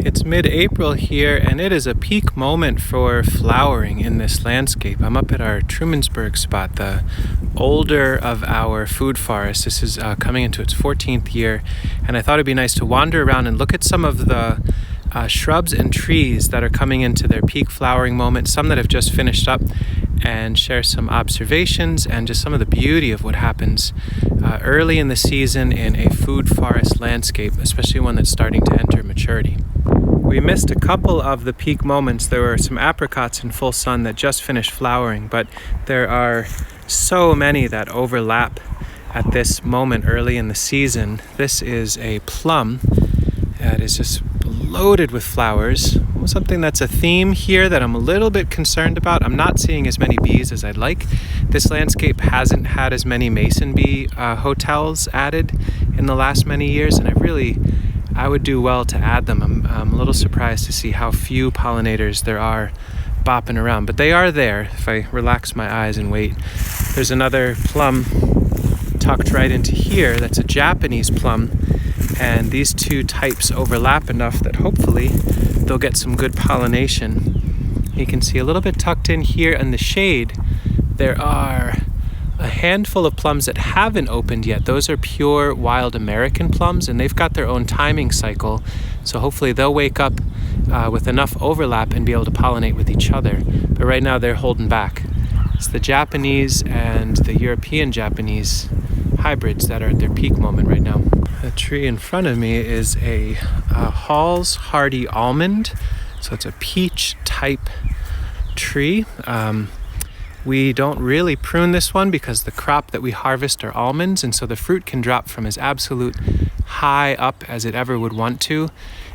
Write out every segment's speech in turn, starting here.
It's mid-April here, and it is a peak moment for flowering in this landscape. I'm up at our Trumansburg spot, the older of our food forests. This is coming into its 14th year, and I thought it'd be nice to wander around and look at some of the shrubs and trees that are coming into their peak flowering moment, some that have just finished up, and share some observations and just some of the beauty of what happens early in the season in a food forest landscape, especially one that's starting to enter maturity. We missed a couple of the peak moments. There were some apricots in full sun that just finished flowering, but there are so many that overlap at this moment early in the season. This is a plum that is just loaded with flowers. Something that's a theme here that I'm a little bit concerned about. I'm not seeing as many bees as I'd like. This landscape hasn't had as many mason bee hotels added in the last many years, and I would do well to add them. I'm a little surprised to see how few pollinators there are bopping around, but they are there if I relax my eyes and wait. There's another plum tucked right into here that's a Japanese plum, and these two types overlap enough that hopefully they'll get some good pollination. You can see a little bit tucked in here in the shade, there are a handful of plums that haven't opened yet. Those are pure wild American plums, and they've got their own timing cycle, so hopefully they'll wake up with enough overlap and be able to pollinate with each other. But right now they're holding back. It's the Japanese and the European Japanese hybrids that are at their peak moment right now. The tree in front of me is a Hall's Hardy almond, so it's a peach type tree. We don't really prune this one because the crop that we harvest are almonds, and so the fruit can drop from as absolute high up as it ever would want to.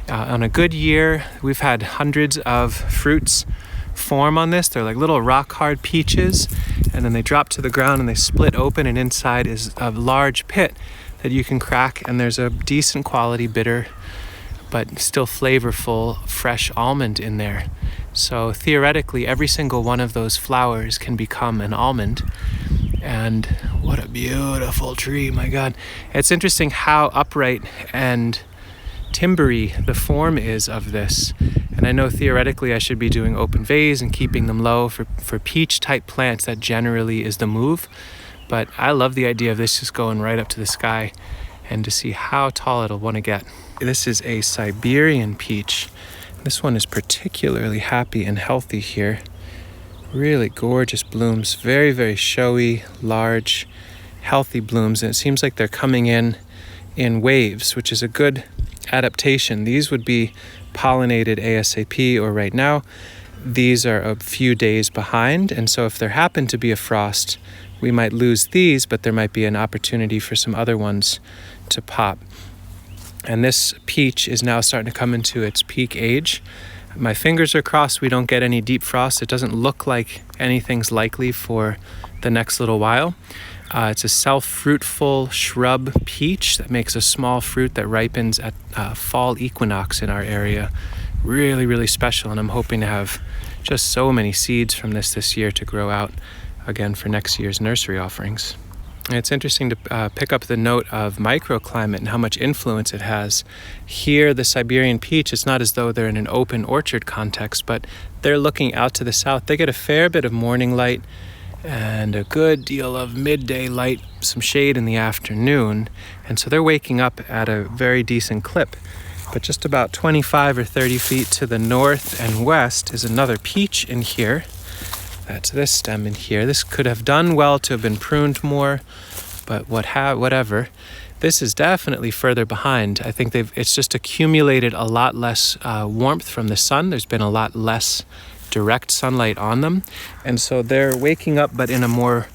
On a good year, we've had hundreds of fruits form on this. They're like little rock hard peaches, and then they drop to the ground and they split open, and inside is a large pit that you can crack, and there's a decent quality bitter but still flavorful fresh almond in there. So theoretically every single one of those flowers can become an almond. And what a beautiful tree, my God. It's interesting how upright and timbery the form is of this. And I know theoretically I should be doing open vase and keeping them low for peach type plants. That generally is the move. But I love the idea of this just going right up to the sky, and to see how tall it'll want to get. This is a Siberian peach. This one is particularly happy and healthy here. Really gorgeous blooms, very, very showy, large, healthy blooms. And it seems like they're coming in waves, which is a good adaptation. These would be pollinated ASAP, or right now. These are a few days behind, and so if there happened to be a frost, we might lose these, but there might be an opportunity for some other ones to pop. And this peach is now starting to come into its peak age. My fingers are crossed we don't get any deep frost. It doesn't look like anything's likely for the next little while. It's a self-fruitful shrub peach that makes a small fruit that ripens at fall equinox in our area. Really, really special, and I'm hoping to have just so many seeds from this year to grow out again for next year's nursery offerings. And it's interesting to pick up the note of microclimate and how much influence it has. Here, the Siberian peach, it's not as though they're in an open orchard context, but they're looking out to the south. They get a fair bit of morning light and a good deal of midday light, some shade in the afternoon, and so they're waking up at a very decent clip. But just about 25 or 30 feet to the north and west is another peach in here. That's this stem in here. This could have done well to have been pruned more, but whatever. This is definitely further behind. I think it's just accumulated a lot less warmth from the sun. There's been a lot less direct sunlight on them, and so they're waking up, but in a more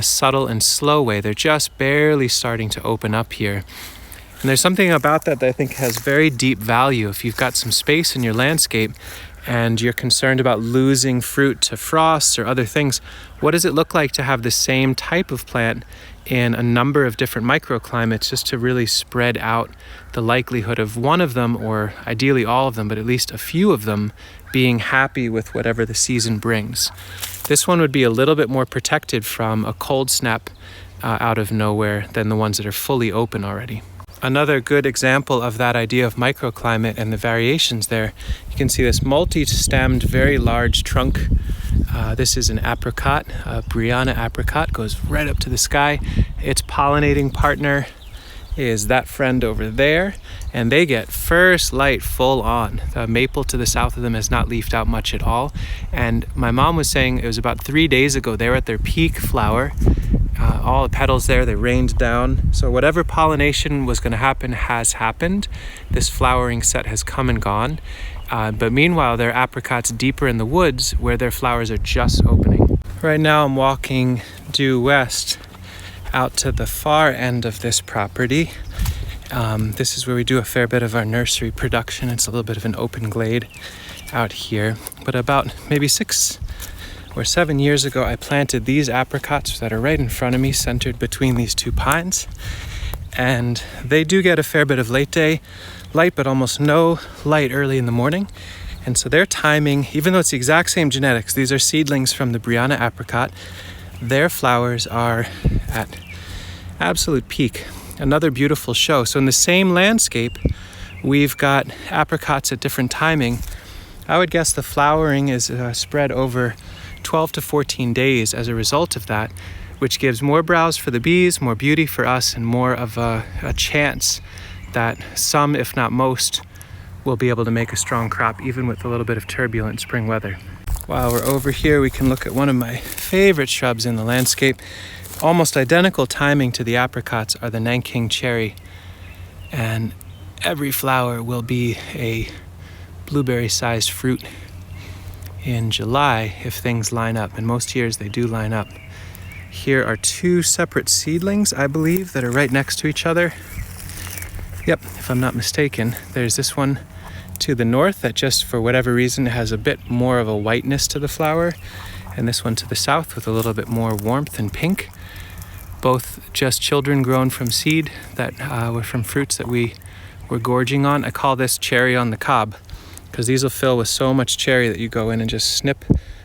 subtle and slow way. They're just barely starting to open up here. And there's something about that I think has very deep value. If you've got some space in your landscape and you're concerned about losing fruit to frosts or other things, what does it look like to have the same type of plant in a number of different microclimates, just to really spread out the likelihood of one of them, or ideally all of them, but at least a few of them, being happy with whatever the season brings. This one would be a little bit more protected from a cold snap out of nowhere than the ones that are fully open already. Another good example of that idea of microclimate and the variations there, you can see this multi-stemmed, very large trunk. This is an apricot, a Brianna apricot, goes right up to the sky. Its pollinating partner is that friend over there, and they get first light full on. The maple to the south of them has not leafed out much at all. And my mom was saying it was about 3 days ago, they were at their peak flower. All the petals there, they rained down. So whatever pollination was going to happen has happened. This flowering set has come and gone. But meanwhile, there are apricots deeper in the woods where their flowers are just opening. Right now I'm walking due west out to the far end of this property. This is where we do a fair bit of our nursery production. It's a little bit of an open glade out here. But about maybe 6 or 7 years ago, I planted these apricots that are right in front of me, centered between these two pines. And they do get a fair bit of late day light, but almost no light early in the morning. And so their timing, even though it's the exact same genetics, these are seedlings from the Brianna apricot, their flowers are at absolute peak. Another beautiful show. So in the same landscape, we've got apricots at different timing. I would guess the flowering is spread over 12 to 14 days as a result of that, which gives more browse for the bees, more beauty for us, and more of a chance that some, if not most, will be able to make a strong crop, even with a little bit of turbulent spring weather. While we're over here, we can look at one of my favorite shrubs in the landscape. Almost identical timing to the apricots are the Nanking Cherry. And every flower will be a blueberry-sized fruit in July if things line up. And most years they do line up. Here are 2 separate seedlings, I believe, that are right next to each other. Yep, if I'm not mistaken. There's this one to the north that just for whatever reason has a bit more of a whiteness to the flower, and this one to the south with a little bit more warmth and pink. Both just children grown from seed that were from fruits that we were gorging on. I call this cherry on the cob because these will fill with so much cherry that you go in and just snip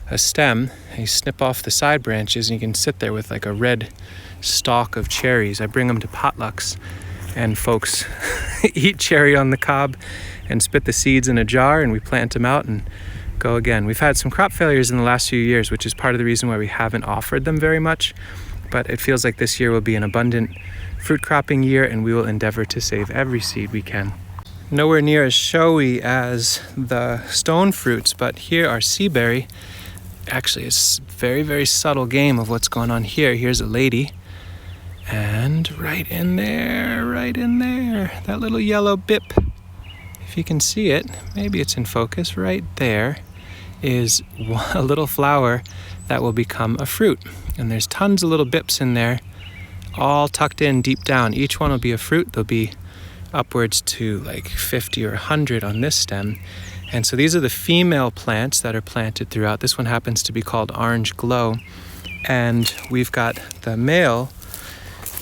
a stem and you snip off the side branches and you can sit there with like a red stalk of cherries. I bring them to potlucks and folks eat cherry on the cob and spit the seeds in a jar, and we plant them out and go again. We've had some crop failures in the last few years, which is part of the reason why we haven't offered them very much, but it feels like this year will be an abundant fruit cropping year, and we will endeavor to save every seed we can. Nowhere near as showy as the stone fruits, but here are sea berry. Actually, it's a very, very subtle game of what's going on here. Here's a lady. And right in there, that little yellow bip, if you can see it, maybe it's in focus, right there is a little flower that will become a fruit. And there's tons of little bips in there, all tucked in deep down. Each one will be a fruit. There'll be upwards to like 50 or 100 on this stem. And so these are the female plants that are planted throughout. This one happens to be called Orange Glow. And we've got the male.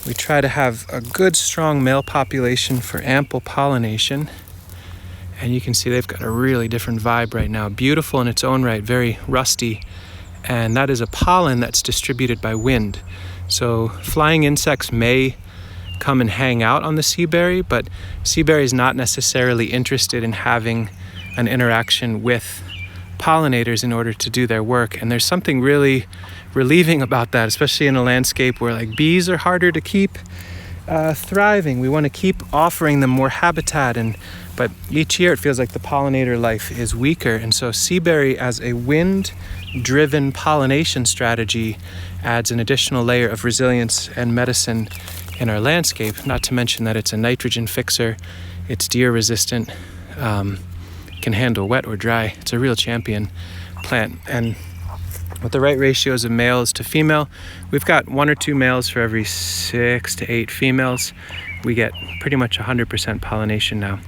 We try to have a good, strong male population for ample pollination. And you can see they've got a really different vibe right now. Beautiful in its own right, very rusty. And that is a pollen that's distributed by wind. So flying insects may come and hang out on the sea berry, but sea berry is not necessarily interested in having an interaction with pollinators in order to do their work. And there's something really relieving about that, especially in a landscape where like bees are harder to keep thriving. We want to keep offering them more habitat, but each year it feels like the pollinator life is weaker. And so sea berry as a wind-driven pollination strategy adds an additional layer of resilience and medicine in our landscape, not to mention that it's a nitrogen fixer, it's deer resistant, can handle wet or dry. It's a real champion plant. And with the right ratios of males to female, we've got 1 or 2 males for every 6 to 8 females. We get pretty much 100% pollination now.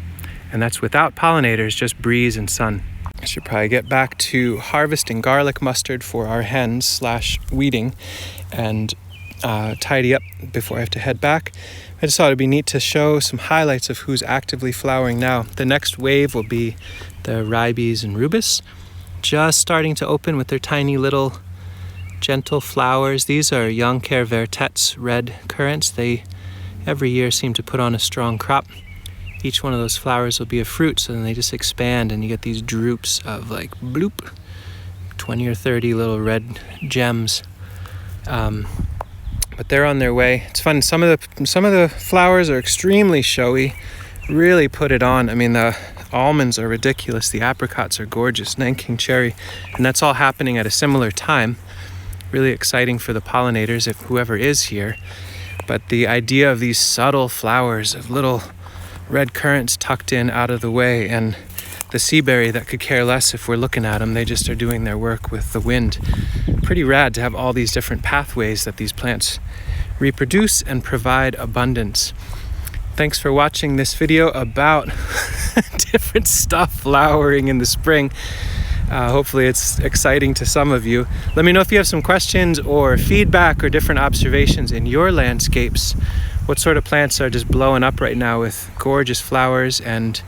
And that's without pollinators, just breeze and sun. I should probably get back to harvesting garlic mustard for our hens / weeding and tidy up before I have to head back. I just thought it'd be neat to show some highlights of who's actively flowering now. The next wave will be the ribes and rubus, just starting to open with their tiny little gentle flowers. These are young Kervertet's red currants. They every year seem to put on a strong crop. Each one of those flowers will be a fruit, so then they just expand and you get these droops of like bloop, 20 or 30 little red gems. But they're on their way. It's fun. Some of the flowers are extremely showy, really put it on. I mean, the almonds are ridiculous. The apricots are gorgeous. Nanking Cherry, and that's all happening at a similar time. Really exciting for the pollinators, if whoever is here. But the idea of these subtle flowers of little red currants tucked in out of the way, and the sea berry that could care less if we're looking at them. They just are doing their work with the wind. Pretty rad to have all these different pathways that these plants reproduce and provide abundance. Thanks for watching this video about different stuff flowering in the spring. Hopefully it's exciting to some of you. Let me know if you have some questions or feedback or different observations in your landscapes. What sort of plants are just blowing up right now with gorgeous flowers and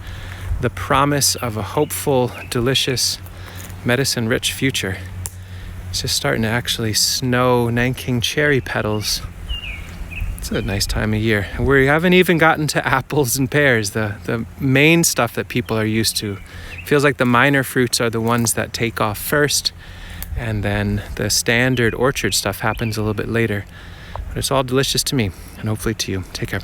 the promise of a hopeful, delicious, medicine-rich future. It's just starting to actually snow Nanking cherry petals. It's a nice time of year. And we haven't even gotten to apples and pears, the main stuff that people are used to. It feels like the minor fruits are the ones that take off first, and then the standard orchard stuff happens a little bit later. But it's all delicious to me, and hopefully to you. Take care.